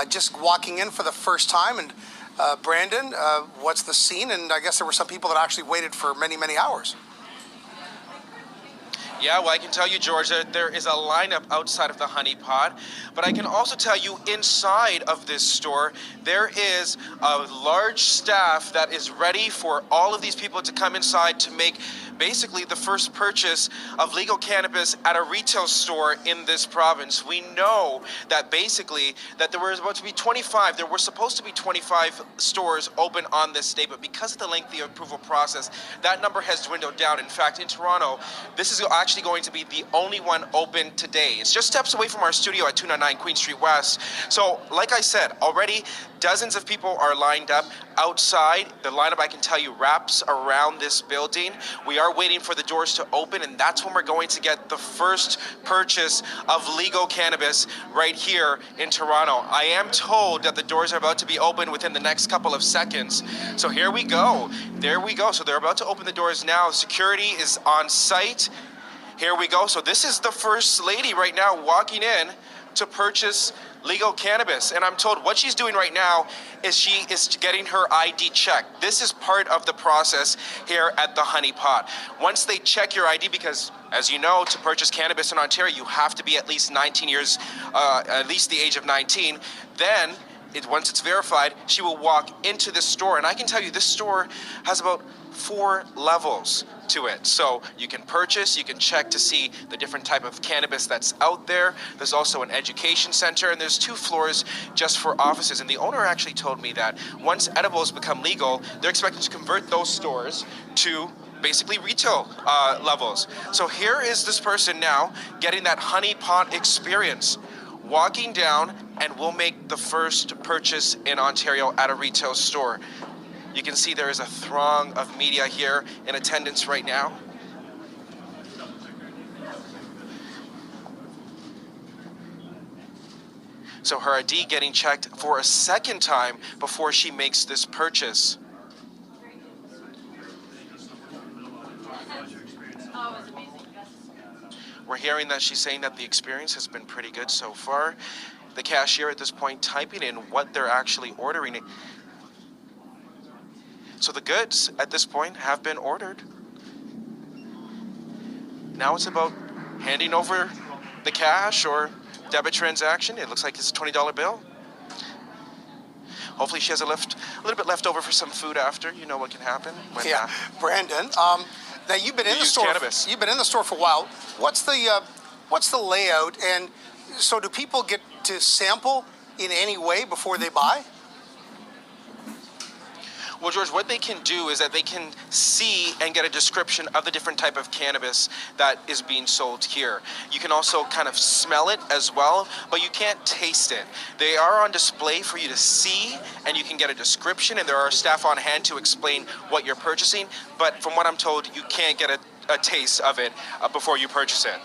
Just walking in for the first time, and Brandon, what's the scene? And I guess there were some people that actually waited for many, many hours. Yeah, well, I can tell you, George, that there is a lineup outside of the Honey Pot, but I can also tell you inside of this store, there is a large staff that is ready for all of these people to come inside to make basically the first purchase of legal cannabis at a retail store in this province. We know that basically that there was about to be 25, there were supposed to be 25 stores open on this day, but because of the lengthy approval process, that number has dwindled down. In fact, in Toronto, this is actually going to be the only one open today. It's just steps away from our studio at 299 Queen Street West. So, like I said, already dozens of people are lined up outside. The lineup, I can tell you, wraps around this building. We are waiting for the doors to open, and that's when we're going to get the first purchase of legal cannabis right here in Toronto. I am told that the doors are about to be open within the next couple of seconds. So here we go. There we go. So they're about to open the doors now. Security is on site. Here we go. So this is the first lady right now walking in to purchase legal cannabis. And I'm told what she's doing right now is she is getting her ID checked. This is part of the process here at the Honey Pot. Once they check your ID, because as you know, to purchase cannabis in Ontario, you have to be at least 19 years, at least the age of 19. Then, once it's verified, she will walk into this store. And I can tell you, this store has about 4 levels to it. So you can purchase, you can check to see the different type of cannabis that's out there. There's also an education center, and there's 2 floors just for offices. And the owner actually told me that once edibles become legal, they're expected to convert those stores to basically retail levels. So here is this person now getting that Honey Pot experience, walking down, and will make the first purchase in Ontario at a retail store. You can see there is a throng of media here in attendance right now. So her ID getting checked for a second time before she makes this purchase. We're hearing that she's saying that the experience has been pretty good so far. The cashier at this point typing in what they're actually ordering. So the goods at this point have been ordered. Now it's about handing over the cash or debit transaction. It looks like it's a $20 bill. Hopefully she has a little bit left over for some food after. You know what can happen. Yeah, Brandon. Now you've been in the store. Cannabis. You've been in the store for a while. What's the layout? And so do people get to sample in any way before they buy? Well, George, what they can do is that they can see and get a description of the different type of cannabis that is being sold here. You can also kind of smell it as well, but you can't taste it. They are on display for you to see, and you can get a description, and there are staff on hand to explain what you're purchasing. But from what I'm told, you can't get a taste of it before you purchase it.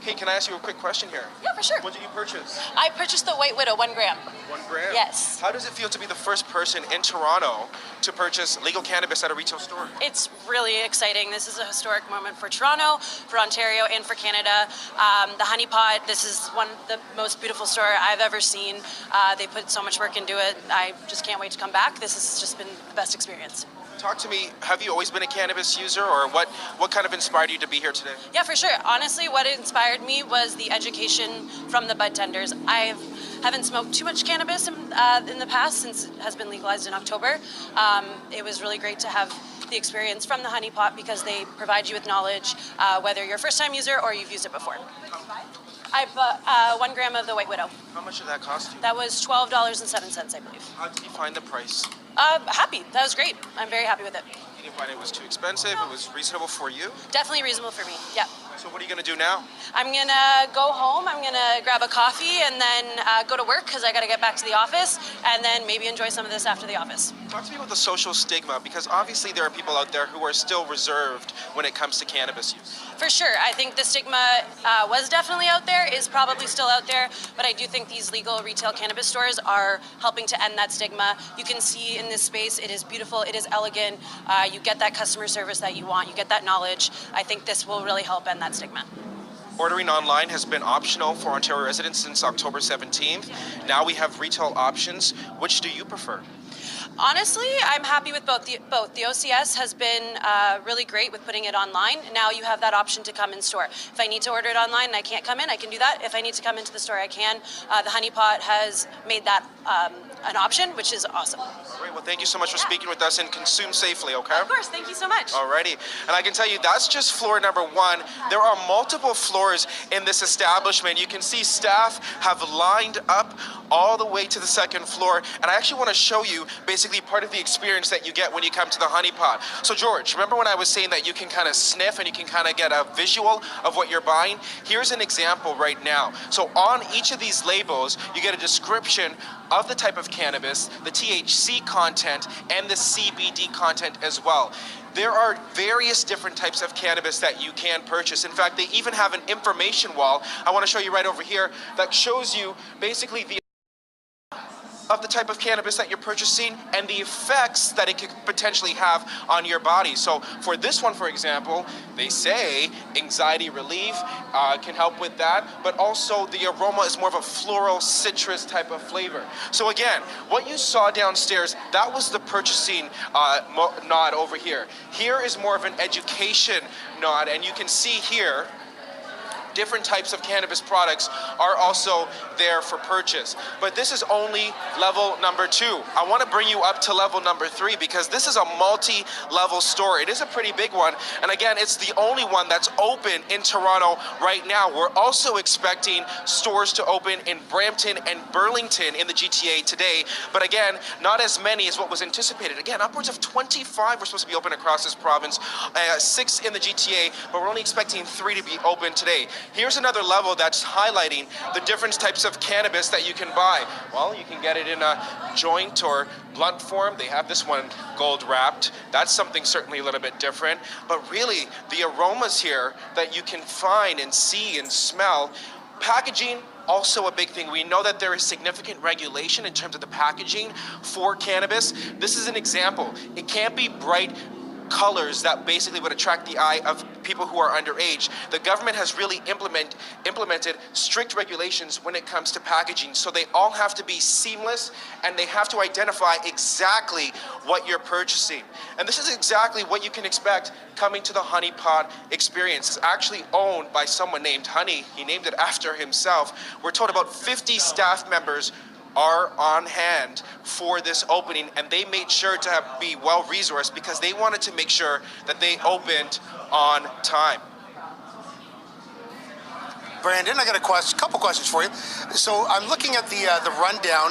Hey, can I ask you a quick question here? Yeah, for sure. What did you purchase? I purchased the White Widow, 1 gram. 1 gram? Yes. How does it feel to be the first person in Toronto to purchase legal cannabis at a retail store? It's really exciting. This is a historic moment for Toronto, for Ontario, and for Canada. The Honey Pot, this is one of the most beautiful store I've ever seen. They put so much work into it. I just can't wait to come back. This has just been the best experience. Talk to me, have you always been a cannabis user, or what kind of inspired you to be here today? Yeah, for sure. Honestly, what inspired me was the education from the bud tenders. I haven't smoked too much cannabis in the past since it has been legalized in October. It was really great to have the experience from the Honey Pot because they provide you with knowledge, whether you're a first-time user or you've used it before. I bought 1 gram of the White Widow. How much did that cost you? That was $12.07, I believe. How did you find the price? Happy. That was great. I'm very happy with it. You didn't find it was too expensive? No. It was reasonable for you? Definitely reasonable for me, yeah. So what are you going to do now? I'm going to go home, I'm going to grab a coffee, and then go to work because I got to get back to the office, and then maybe enjoy some of this after the office. Talk to me about the social stigma, because obviously there are people out there who are still reserved when it comes to cannabis use. For sure. I think the stigma was definitely out there, is probably still out there, but I do think these legal retail cannabis stores are helping to end that stigma. You can see in this space, it is beautiful, it is elegant, you get that customer service that you want, you get that knowledge. I think this will really help end that stigma. Ordering online has been optional for Ontario residents since October 17th. Now we have retail options. Which do you prefer? Honestly, I'm happy with both. The OCS has been really great with putting it online. Now you have that option to come in store. If I need to order it online and I can't come in, I can do that. If I need to come into the store, I can. The Honey Pot has made that an option, which is awesome. All right, well, thank you so much for speaking with us, and consume safely, okay? Of course, thank you so much. Alrighty, and I can tell you that's just floor number 1. There are multiple floors in this establishment. You can see staff have lined up all the way to the second floor, and I actually want to show you basically part of the experience that you get when you come to the Honey Pot. So George, remember when I was saying that you can kind of sniff and you can kind of get a visual of what you're buying? Here's an example right now. So on each of these labels, you get a description of the type of cannabis, the THC content, and the CBD content as well. There are various different types of cannabis that you can purchase. In fact, they even have an information wall, I want to show you right over here, that shows you basically the of the type of cannabis that you're purchasing and the effects that it could potentially have on your body. So for this one, for example, they say anxiety relief can help with that, but also the aroma is more of a floral citrus type of flavor. So again, what you saw downstairs, that was the purchasing nod over here. Here is more of an education nod, and you can see here different types of cannabis products are also there for purchase. But this is only level number 2. I want to bring you up to level number 3 because this is a multi-level store. It is a pretty big one. And again, it's the only one that's open in Toronto right now. We're also expecting stores to open in Brampton and Burlington in the GTA today. But again, not as many as what was anticipated. Again, upwards of 25 were supposed to be open across this province, 6 in the GTA, but we're only expecting 3 to be open today. Here's another level that's highlighting the different types of cannabis that you can buy. Well, you can get it in a joint or blunt form. They have this one gold wrapped. That's something certainly a little bit different. But really, the aromas here that you can find and see and smell. Packaging, also a big thing. We know that there is significant regulation in terms of the packaging for cannabis. This is an example. It can't be bright colors that basically would attract the eye of people who are underage. The government has really implemented strict regulations when it comes to packaging. So they all have to be seamless and they have to identify exactly what you're purchasing. And this is exactly what you can expect coming to the Honey Pot experience. It's actually owned by someone named Honey. He named it after himself. We're told about 50 staff members are on hand for this opening, and they made sure to be well resourced because they wanted to make sure that they opened on time. Brandon, I got a couple questions for you. So I'm looking at the rundown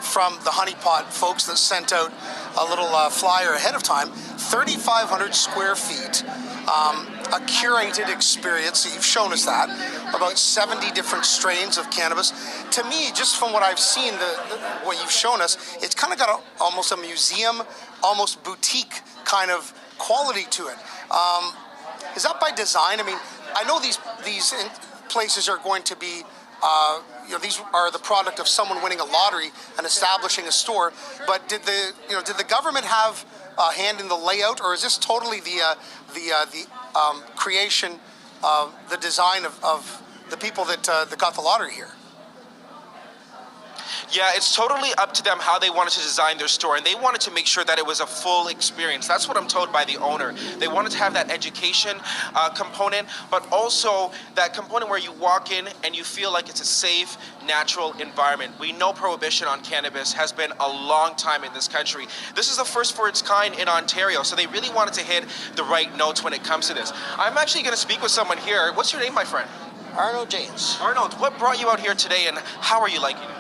from the Honey Pot folks that sent out a little flyer ahead of time. 3,500 square feet, a curated experience. You've shown us that. About 70 different strains of cannabis. To me, just from what I've seen, what you've shown us, it's kind of got almost a museum, almost boutique kind of quality to it. Is that by design? I mean, I know these places are going to be, these are the product of someone winning a lottery and establishing a store. But did the government have a hand in the layout, or is this totally the creation, the design of the people that got the lottery here? Yeah, it's totally up to them how they wanted to design their store, and they wanted to make sure that it was a full experience. That's what I'm told by the owner. They wanted to have that education component, but also that component where you walk in and you feel like it's a safe, natural environment. We know prohibition on cannabis has been a long time in this country. This is the first for its kind in Ontario, so they really wanted to hit the right notes when it comes to this. I'm actually going to speak with someone here. What's your name, my friend? Arnold James. Arnold, what brought you out here today, and how are you liking it?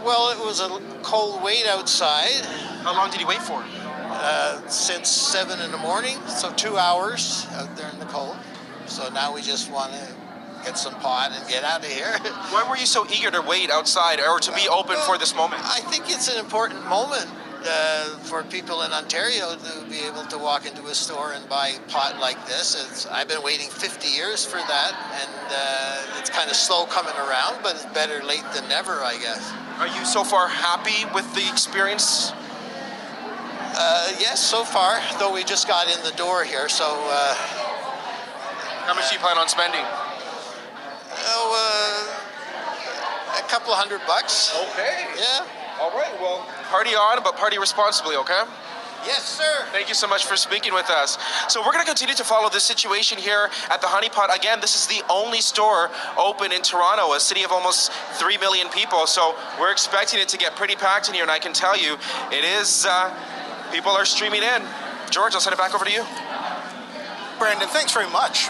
Well, it was a cold wait outside. How long did you wait for? Since 7 in the morning, so 2 hours out there in the cold. So now we just want to get some pot and get out of here. Why were you so eager to wait outside or to be open for this moment? I think it's an important moment for people in Ontario to be able to walk into a store and buy pot like this. I've been waiting 50 years for that, and it's kind of slow coming around, but it's better late than never, I guess. Are you so far happy with the experience? Yes, so far, though we just got in the door here, so How much do you plan on spending? A couple of $100. Okay. Yeah. All right. Well, party on, but party responsibly, okay? Yes, sir. Thank you so much for speaking with us. So we're going to continue to follow this situation here at the Honey Pot. Again, this is the only store open in Toronto, a city of almost 3 million people. So we're expecting it to get pretty packed in here, and I can tell you, it is, people are streaming in. George, I'll send it back over to you. Brandon, thanks very much.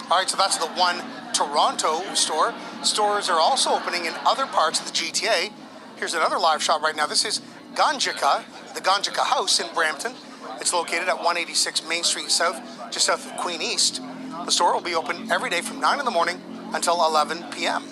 All right, so that's the one Toronto store. Stores are also opening in other parts of the GTA. Here's another live shot right now. This is Ganjika, the Ganjika House in Brampton. It's located at 186 Main Street South, just south of Queen East. The store will be open every day from 9 in the morning until 11 p.m.